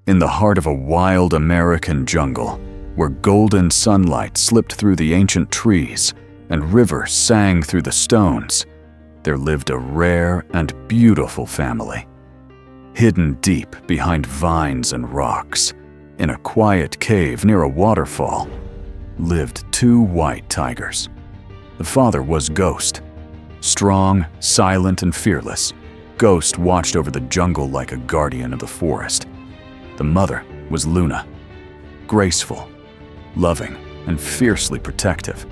in the heart of a wild American jungle, where golden sunlight slipped through the ancient trees and rivers sang through the stones, there lived a rare and beautiful family. Hidden deep behind vines and rocks, in a quiet cave near a waterfall, lived two white tigers. The father was Ghost. Strong, silent, and fearless, Ghost watched over the jungle like a guardian of the forest. The mother was Luna. Graceful, loving, and fiercely protective,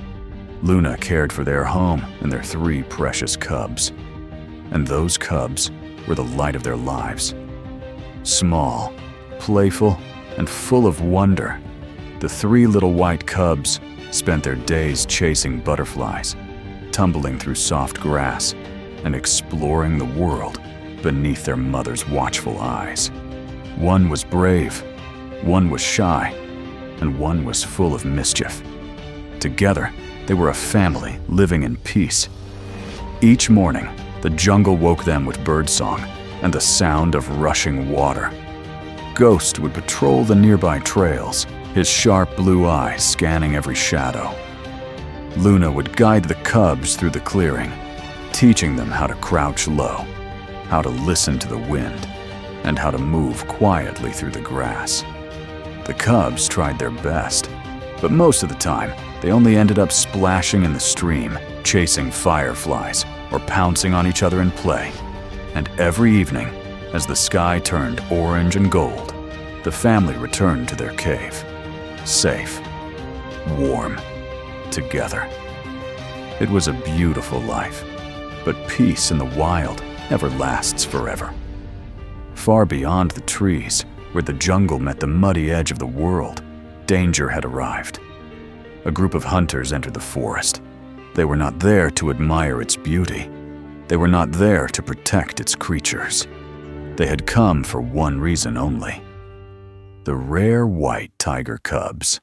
Luna cared for their home and their three precious cubs. And those cubs were the light of their lives. Small, playful, and full of wonder, the three little white cubs spent their days chasing butterflies, tumbling through soft grass, and exploring the world beneath their mother's watchful eyes. One was brave, one was shy, and one was full of mischief. Together, they were a family living in peace. Each morning, the jungle woke them with birdsong and the sound of rushing water. Ghost would patrol the nearby trails, his sharp blue eyes scanning every shadow. Luna would guide the cubs through the clearing, teaching them how to crouch low, how to listen to the wind, and how to move quietly through the grass. The cubs tried their best, but most of the time, they only ended up splashing in the stream, chasing fireflies, or pouncing on each other in play. And every evening, as the sky turned orange and gold, the family returned to their cave, safe, warm, together. It was a beautiful life, but peace in the wild never lasts forever. Far beyond the trees, where the jungle met the muddy edge of the world, danger had arrived. A group of hunters entered the forest. They were not there to admire its beauty. They were not there to protect its creatures. They had come for one reason only: the rare white tiger cubs.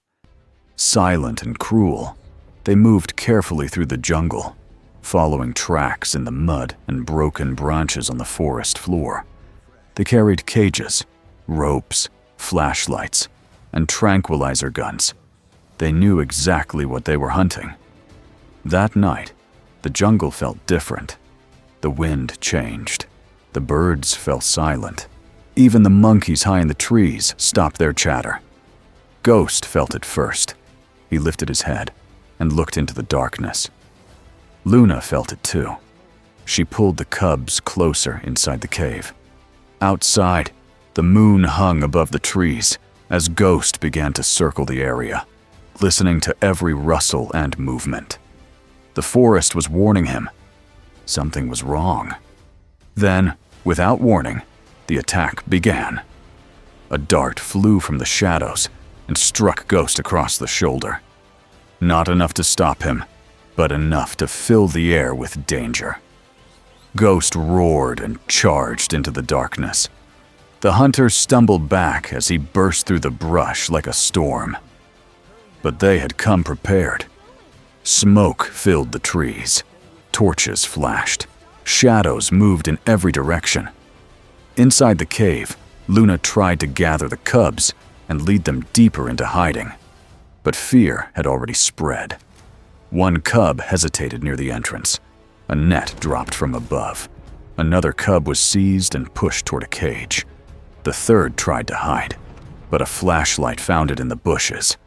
Silent and cruel, they moved carefully through the jungle, following tracks in the mud and broken branches on the forest floor. They carried cages, ropes, flashlights, and tranquilizer guns. They knew exactly what they were hunting. That night, the jungle felt different. The wind changed. The birds fell silent. Even the monkeys high in the trees stopped their chatter. Ghost felt it first. He lifted his head and looked into the darkness. Luna felt it too. She pulled the cubs closer inside the cave. Outside, the moon hung above the trees as Ghost began to circle the area, listening to every rustle and movement. The forest was warning him. Something was wrong. Then, without warning, the attack began. A dart flew from the shadows and struck Ghost across the shoulder. Not enough to stop him, but enough to fill the air with danger. Ghost roared and charged into the darkness. The hunter stumbled back as he burst through the brush like a storm. But they had come prepared. Smoke filled the trees. Torches flashed. Shadows moved in every direction. Inside the cave, Luna tried to gather the cubs and lead them deeper into hiding. But fear had already spread. One cub hesitated near the entrance. A net dropped from above. Another cub was seized and pushed toward a cage. The third tried to hide, but a flashlight found it in the bushes.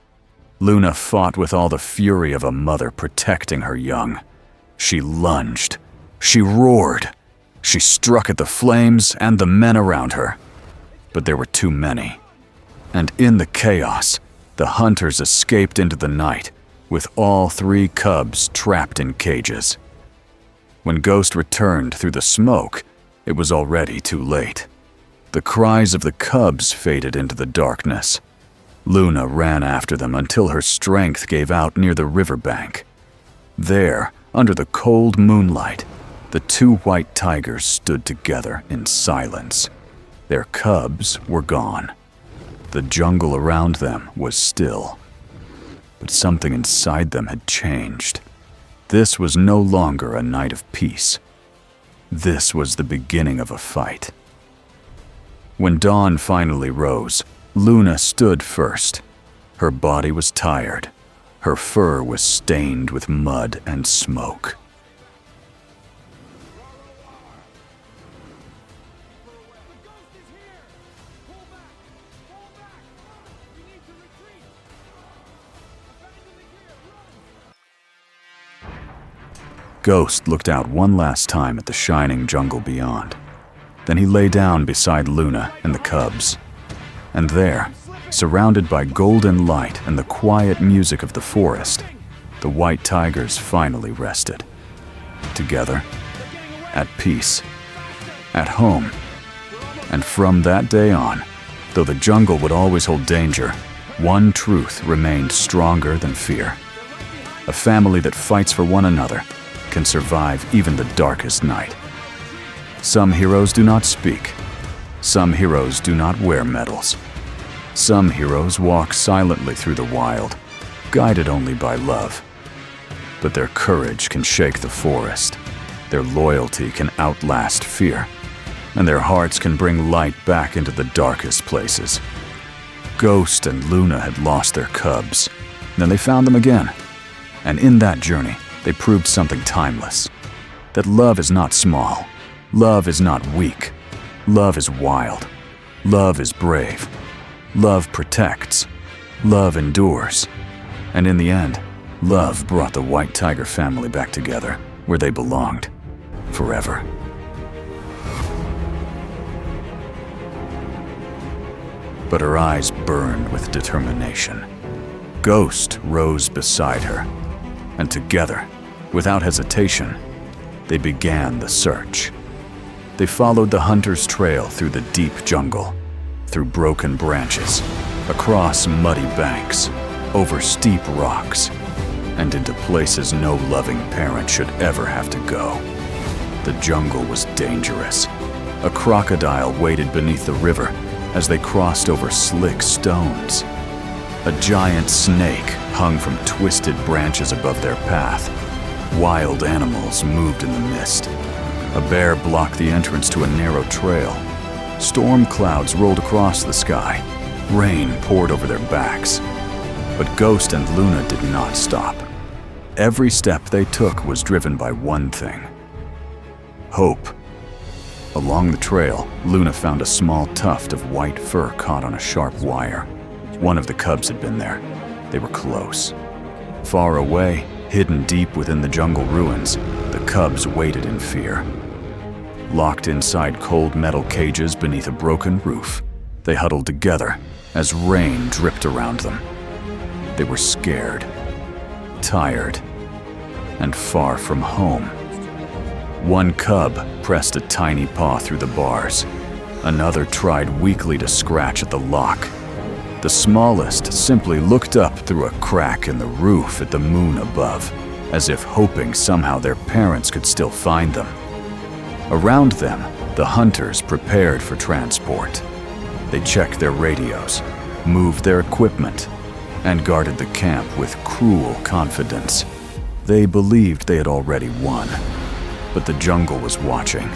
Luna fought with all the fury of a mother protecting her young. She lunged. She roared. She struck at the flames and the men around her. But there were too many. And in the chaos, the hunters escaped into the night, with all three cubs trapped in cages. When Ghost returned through the smoke, it was already too late. The cries of the cubs faded into the darkness. Luna ran after them until her strength gave out near the riverbank. There, under the cold moonlight, the two white tigers stood together in silence. Their cubs were gone. The jungle around them was still. But something inside them had changed. This was no longer a night of peace. This was the beginning of a fight. When dawn finally rose, Luna stood first. Her body was tired. Her fur was stained with mud and smoke. Ghost looked out one last time at the shining jungle beyond. Then he lay down beside Luna and the cubs. And there, surrounded by golden light and the quiet music of the forest, the white tigers finally rested. Together, at peace, at home. And from that day on, though the jungle would always hold danger, one truth remained stronger than fear. A family that fights for one another can survive even the darkest night. Some heroes do not speak. Some heroes do not wear medals. Some heroes walk silently through the wild, guided only by love. But their courage can shake the forest. Their loyalty can outlast fear. And their hearts can bring light back into the darkest places. Ghost and Luna had lost their cubs. Then they found them again. And in that journey, they proved something timeless. That love is not small. Love is not weak. Love is wild. Love is brave. Love protects. Love endures. And in the end, love brought the white tiger family back together, where they belonged, forever. But her eyes burned with determination. Ghost rose beside her, and together, without hesitation, they began the search. They followed the hunter's trail through the deep jungle, through broken branches, across muddy banks, over steep rocks, and into places no loving parent should ever have to go. The jungle was dangerous. A crocodile waited beneath the river as they crossed over slick stones. A giant snake hung from twisted branches above their path. Wild animals moved in the mist. A bear blocked the entrance to a narrow trail. Storm clouds rolled across the sky. Rain poured over their backs. But Ghost and Luna did not stop. Every step they took was driven by one thing: hope. Along the trail, Luna found a small tuft of white fur caught on a sharp wire. One of the cubs had been there. They were close. Far away, hidden deep within the jungle ruins, the cubs waited in fear. Locked inside cold metal cages beneath a broken roof, they huddled together as rain dripped around them. They were scared, tired, and far from home. One cub pressed a tiny paw through the bars. Another tried weakly to scratch at the lock. The smallest simply looked up through a crack in the roof at the moon above, as if hoping somehow their parents could still find them. Around them, the hunters prepared for transport. They checked their radios, moved their equipment, and guarded the camp with cruel confidence. They believed they had already won. But the jungle was watching.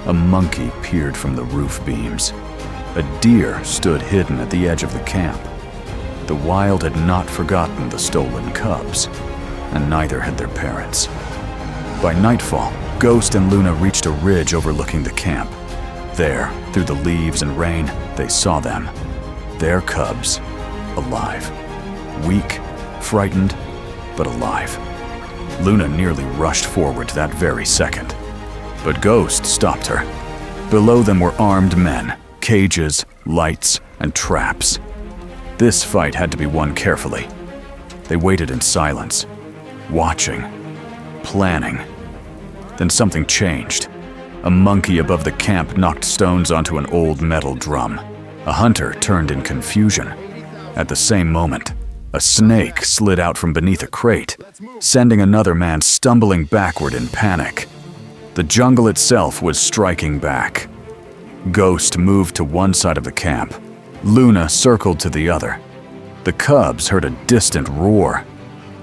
A monkey peered from the roof beams. A deer stood hidden at the edge of the camp. The wild had not forgotten the stolen cubs, and neither had their parents. By nightfall, Ghost and Luna reached a ridge overlooking the camp. There, through the leaves and rain, they saw them. Their cubs, alive. Weak, frightened, but alive. Luna nearly rushed forward that very second. But Ghost stopped her. Below them were armed men, cages, lights, and traps. This fight had to be won carefully. They waited in silence, watching, planning. Then something changed. A monkey above the camp knocked stones onto an old metal drum. A hunter turned in confusion. At the same moment, a snake slid out from beneath a crate, sending another man stumbling backward in panic. The jungle itself was striking back. Ghost moved to one side of the camp. Luna circled to the other. The cubs heard a distant roar,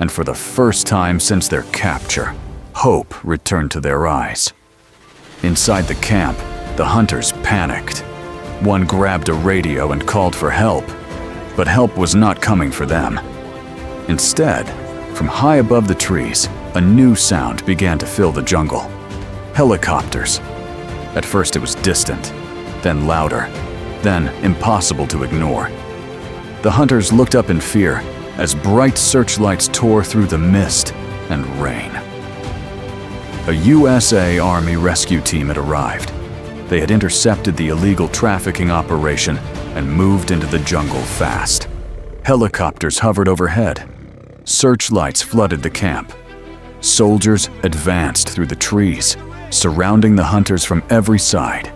and for the first time since their capture, hope returned to their eyes. Inside the camp, the hunters panicked. One grabbed a radio and called for help, but help was not coming for them. Instead, from high above the trees, a new sound began to fill the jungle. Helicopters. At first it was distant, then louder, then impossible to ignore. The hunters looked up in fear as bright searchlights tore through the mist and rain. A USA Army rescue team had arrived. They had intercepted the illegal trafficking operation and moved into the jungle fast. Helicopters hovered overhead. Searchlights flooded the camp. Soldiers advanced through the trees, surrounding the hunters from every side.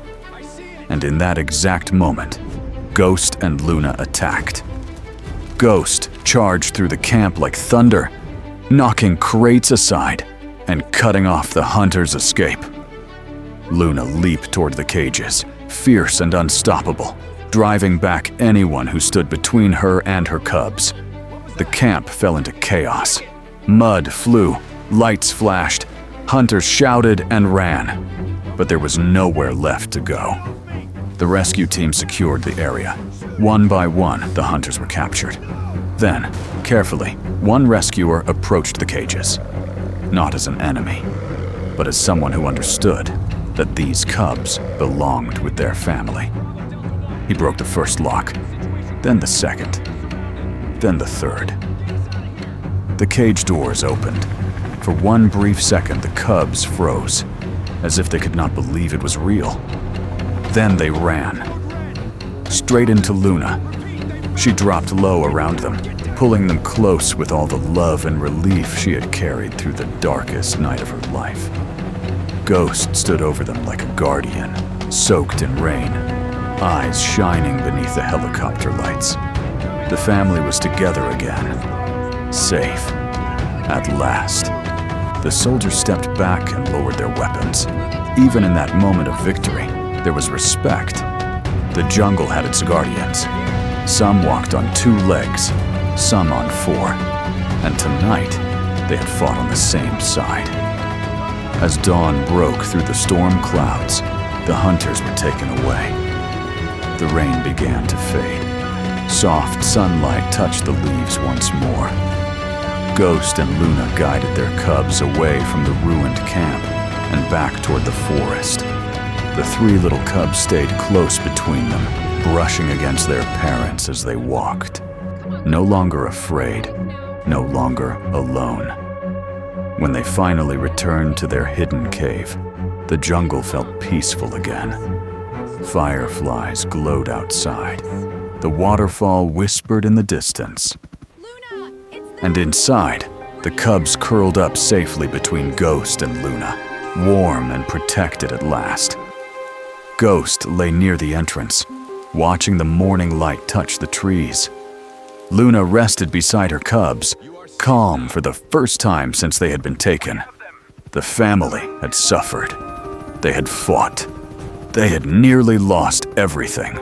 And in that exact moment, Ghost and Luna attacked. Ghost charged through the camp like thunder, knocking crates aside and cutting off the hunters' escape. Luna leaped toward the cages, fierce and unstoppable, driving back anyone who stood between her and her cubs. The camp fell into chaos. Mud flew, lights flashed, hunters shouted and ran, but there was nowhere left to go. The rescue team secured the area. One by one, the hunters were captured. Then, carefully, one rescuer approached the cages, not as an enemy, but as someone who understood that these cubs belonged with their family. He broke the first lock, then the second, then the third. The cage doors opened. For one brief second, the cubs froze, as if they could not believe it was real. Then they ran, straight into Luna. She dropped low around them, pulling them close with all the love and relief she had carried through the darkest night of her life. Ghost stood over them like a guardian, soaked in rain, eyes shining beneath the helicopter lights. The family was together again, safe, at last. The soldiers stepped back and lowered their weapons. Even in that moment of victory, there was respect. The jungle had its guardians. Some walked on 2 legs, some on 4, and tonight they had fought on the same side. As dawn broke through the storm clouds, the hunters were taken away. The rain began to fade. Soft sunlight touched the leaves once more. Ghost and Luna guided their cubs away from the ruined camp and back toward the forest. The 3 little cubs stayed close between them, brushing against their parents as they walked. No longer afraid, no longer alone. When they finally returned to their hidden cave, the jungle felt peaceful again. Fireflies glowed outside. The waterfall whispered in the distance. And inside, the cubs curled up safely between Ghost and Luna, warm and protected at last. Ghost lay near the entrance, watching the morning light touch the trees. Luna rested beside her cubs, calm for the first time since they had been taken. The family had suffered. They had fought. They had nearly lost everything.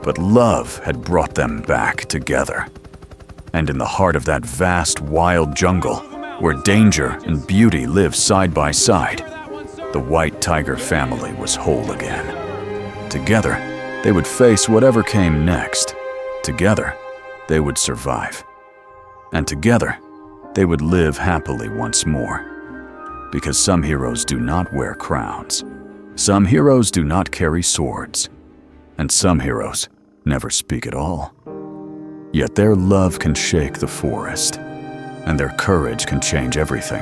But love had brought them back together. And in the heart of that vast, wild jungle, where danger and beauty lived side by side, the white tiger family was whole again. Together, they would face whatever came next. Together, they would survive. And together, they would live happily once more. Because some heroes do not wear crowns. Some heroes do not carry swords. And some heroes never speak at all. Yet their love can shake the forest, and their courage can change everything.